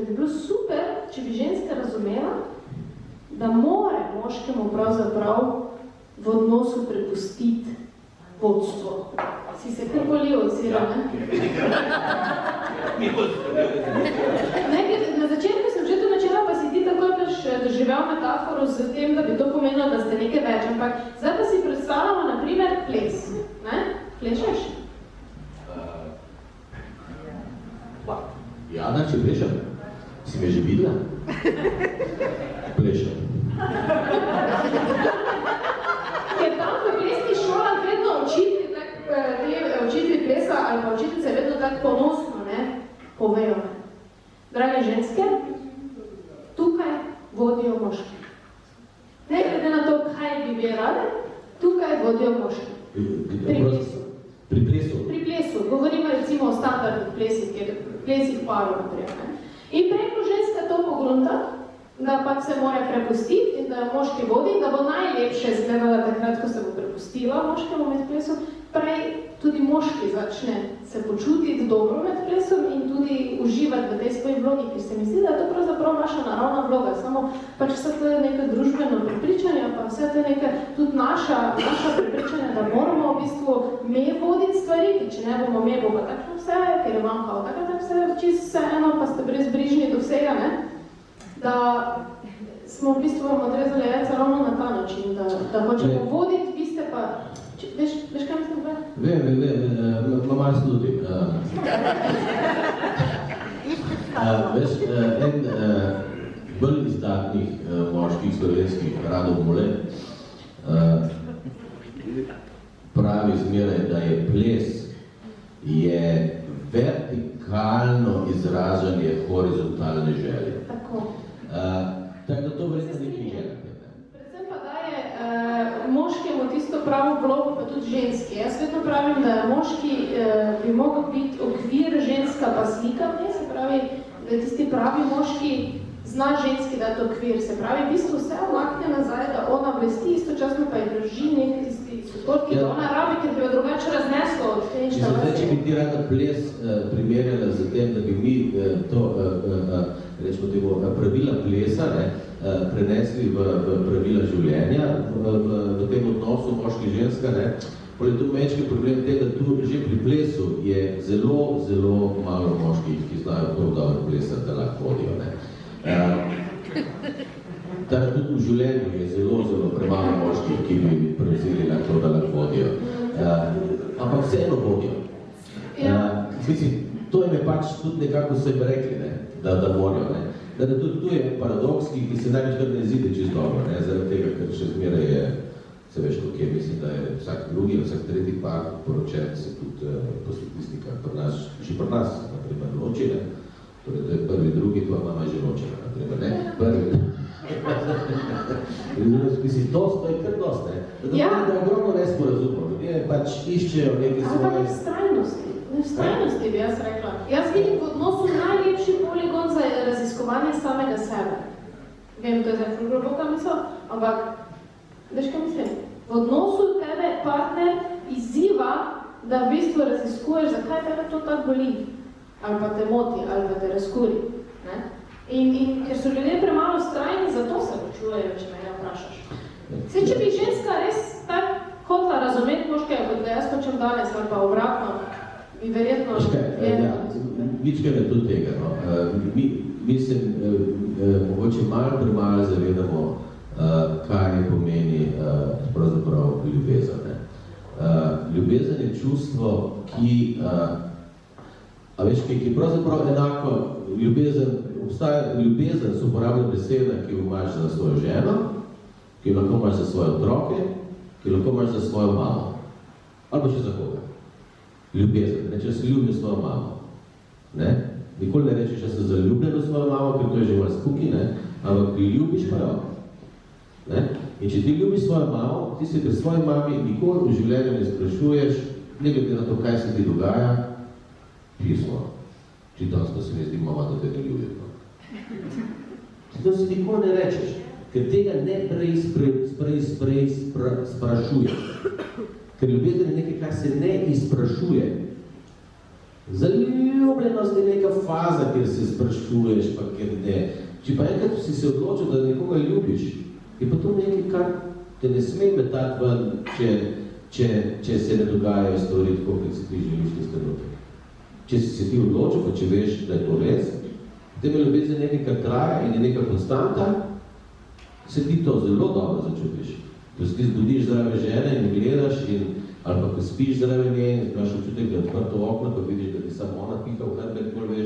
bi bilo super, če bi ženska razumela, da mora moškemu pravzaprav v odnosu prepustiti vodstvo. Si se kar bolil odziral, ne? Na začetku sem že to načela, pa si ti takoj doživel metaforo z tem, da bi to pomenilo, da ste nekaj več, ampak zdaj pa si predstavljamo, na primer, ples. Ne? Plešeš? Ja, da, če plešem. Si me že videla? Plešem. Ker tam v plesnih šolah vedno učitelji plesa ali pa učiteljice vedno tako ponosno, ne, povejo. Drage ženske, tukaj vodijo moški. Ne glede na to, kaj bi bili rade, tukaj vodijo moški. Pri plesu. Pri plesu? Pri plesu. Govorimo recimo o standardnih plesih parov, naprej. In preko ženska to pogrunta, da pa se mora prepustiti in da jo moški vodi, da bo najlepše izgledala takrat, ko se bo prepustila moškemu med plesom, prej tudi moški začne se počutiti dobro med plesom in tudi uživati v tej svoji vlogi, ker se mi zdi, da je to pravzaprav naša naravna vloga, samo pač vse to je neka družbeno prepričanje, pa vse to je neka tudi naša prepričanja, da moramo v bistvu me voditi stvari, če ne bomo me, bo pa tako vse, ker je vam kao tako vse, čisto vse eno, pa ste brezbrižni do vsega, ne? Da smo v bistvu vam odrezali jajca ravno na ta način, da hočemo voditi, vi ste pa... Veš kaj mislim pravi? Vem, malo slutim. Veš, en bolj izdatnih moških slovenskih Rado Mule pravi zmeraj, da je ples vertikalno izražanje horizontalne želje. Tako. Tako da to verjetno nekaj je. Predvsem pa daje moškemu tisto pravo vlogo, pa tudi ženski. Jaz vedno pravim, da moški bi mogel biti okvir, ženska pa slika, ne? Se pravi, da je tisti pravi moški zna ženski dati okvir. Se pravi, v bistvu vse omakne nazaj, da ona blesti, istočasno pa je drži nekaj tisti support, ki ona rabi, ker bi jo drugače razneslo od te ničta. Če bi ti rada ples primerjala z tem, da bi mi to rečemo temu pravila plesa, prenesli v pravila življenja, v tem odnosu moški-ženska, poleg tu mečki problem tega, da tu že pri plesu je zelo, zelo malo moških, ki znajo to dobro plesati, da lahko vodijo. Tako tudi v življenju je zelo, zelo premalo moških, ki bi prevzeli lahko, da lahko vodijo. Ampak vseeno vodijo. Mislim, to jim je pač tudi nekako sebi rekli, da vodijo. Da tudi tu je paradoks, ki se največ kar ne izide čisto dobro, zaradi tega, ker še zmeraj je, se veš, kako je, mislim, da je vsak drugi, vsak tretji par poročen, se tudi po statistikah pri nas, že pri nas, naprimer, ločine, torej to je prvi, drugi, tvoja mama je že ločena, naprimer, ne? Prvi. Mislim, to je kar dost, da je ogromno nesporazumov, ljudje pač iščejo neke svoje... Ampak v vztrajnosti bi jaz rekla. Jaz vidim v odnosu najlepši poligon za raziskovanje samega sebe. Vem, to je zdaj globoka misel, ampak veš kaj mislim? V odnosu tebe partner izziva, da v bistvu raziskuješ, zakaj tebe to tako boli, ali pa te moti, ali pa te razkuri. In ker so ljudje premalo vztrajni, zato se počujejo, če me vprašaš. Če bi ženska res tako hotla razumeti moškega, kot da jaz hočem danes, ali pa obratno, bi verjetno... Vičkaj me tudi tega. Mi se mogoče malo premalo zavedamo, kaj pomeni pravzaprav ljubezen. Ljubezen je čustvo, ki pravzaprav enako ljubezen so uporabljena beseda, ki jo imaš za svojo ženo, ki jo lahko imaš za svoje otroke, ki jo lahko imaš za svojo mamo. Ali pa še za koga. Ljubezen. Če se ljubim svojo mamo. Nikoli ne rečeš, da se zaljubljen v svojo mamo, ker to je že malo spuki, ampak ki ljubiš pa jo. In če ti ljubiš svojo mamo, ti se pri svoji mami nikoli v življenju ne sprašuješ, ne glede na to, kaj se ti dogaja, pismo. Čitansko se mi zdi, mama, da te ne ljubim. To si nikoli ne rečeš, ker tega ne prej sprašuješ. Ker ljubezen je nekaj, kar se ne izprašuje. Zaljubljenost je neka faza, kjer se sprašuješ, pa kjer ne. Če pa enkrat si se odločil, da nekoga ljubiš, je pa to nekaj, kar te ne sme metati ven, če se ne dogajajo stvari tako, kot si ti želiš tiste dobe. Če si se ti odločil, pa če veš, da je to res, potem je ljubezen nekaj, kar traja in je neka konstanta, se ti to zelo dobro začutiš. Ko se ti zbudiš zdrave žene in gledaš ali pa ko spiš zraven nje in imaš občutek, da je odprto okno, pa vidiš, da ti samo ona piha v hrbet bolj